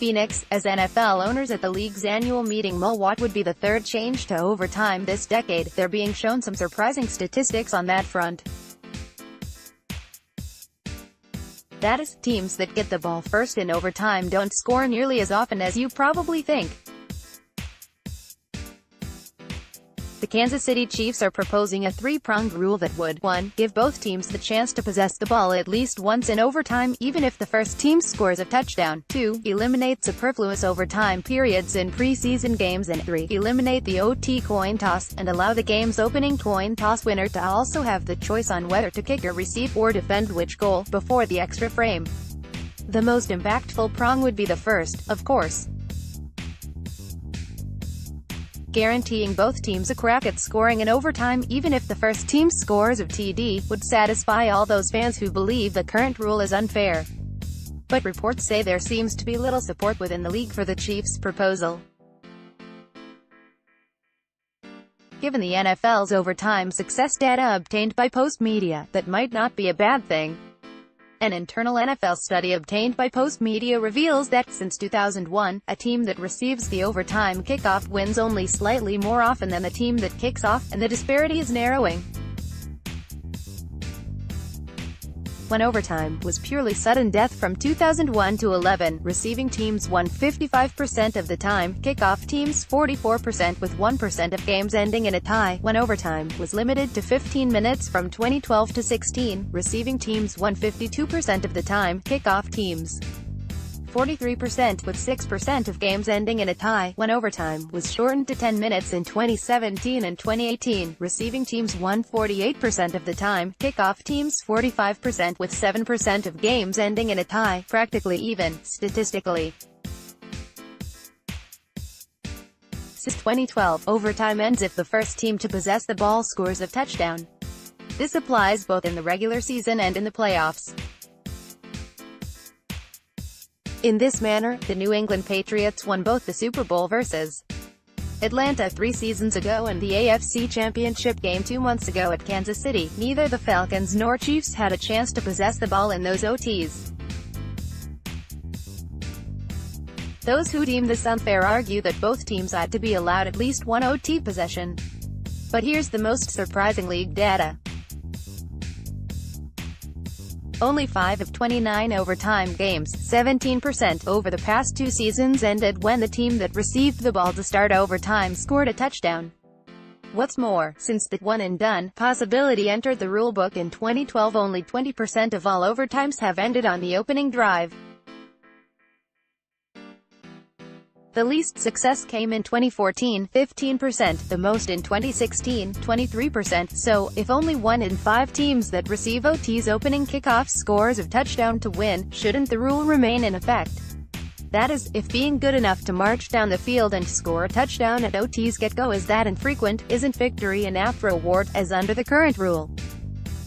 Phoenix. As NFL owners at the league's annual meeting mull what would be the third change to overtime this decade, they're being shown some surprising statistics on that front. That is, teams that get the ball first in overtime don't score nearly as often as you probably think. The Kansas City Chiefs are proposing a three-pronged rule that would 1. Give both teams the chance to possess the ball at least once in overtime, even if the first team scores a touchdown. 2. Eliminate superfluous overtime periods in preseason games, and 3. Eliminate the OT coin toss, and allow the game's opening coin toss winner to also have the choice on whether to kick or receive or defend which goal, before the extra frame. The most impactful prong would be the first, of course. Guaranteeing both teams a crack at scoring in overtime, even if the first team scores of TD, would satisfy all those fans who believe the current rule is unfair. But reports say there seems to be little support within the league for the Chiefs' proposal. Given the NFL's overtime success data obtained by Post Media, that might not be a bad thing. An internal NFL study obtained by Post Media reveals that, since 2001, a team that receives the overtime kickoff wins only slightly more often than the team that kicks off, and the disparity is narrowing. When overtime was purely sudden death from 2001 to 11, receiving teams won 55% of the time, kickoff teams 44%, with 1% of games ending in a tie. When overtime was limited to 15 minutes from 2012 to 16, receiving teams won 52% of the time, kickoff teams 43%, with 6% of games ending in a tie. When overtime was shortened to 10 minutes in 2017 and 2018, receiving teams won 48% of the time, kickoff teams 45%, with 7% of games ending in a tie, practically even, statistically. Since 2012, overtime ends if the first team to possess the ball scores a touchdown. This applies both in the regular season and in the playoffs. In this manner, the New England Patriots won both the Super Bowl vs. Atlanta 3 seasons ago and the AFC Championship game 2 months ago at Kansas City. Neither the Falcons nor Chiefs had a chance to possess the ball in those OTs. Those who deem this unfair argue that both teams ought to be allowed at least one OT possession. But here's the most surprising league data. Only 5 of 29 overtime games, 17%, over the past 2 seasons ended when the team that received the ball to start overtime scored a touchdown. What's more, since the one-and-done possibility entered the rulebook in 2012, only 20% of all overtimes have ended on the opening drive. The least success came in 2014, 15%, the most in 2016, 23%, so, if only 1 in 5 teams that receive OT's opening kickoff scores a touchdown to win, shouldn't the rule remain in effect? That is, if being good enough to march down the field and score a touchdown at OT's get-go is that infrequent, isn't victory an apt reward, as under the current rule?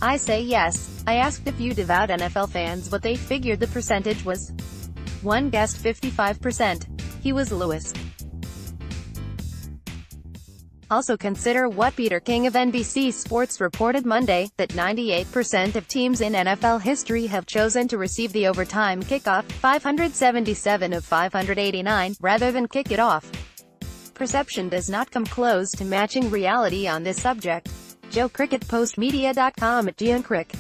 I say yes. I asked a few devout NFL fans what they figured the percentage was. One guessed 55%. He was Lewis. Also consider what Peter King of NBC Sports reported Monday, that 98% of teams in NFL history have chosen to receive the overtime kickoff, 577 of 589, rather than kick it off. Perception does not come close to matching reality on this subject. Joe Cricket, postmedia.com @KRYK.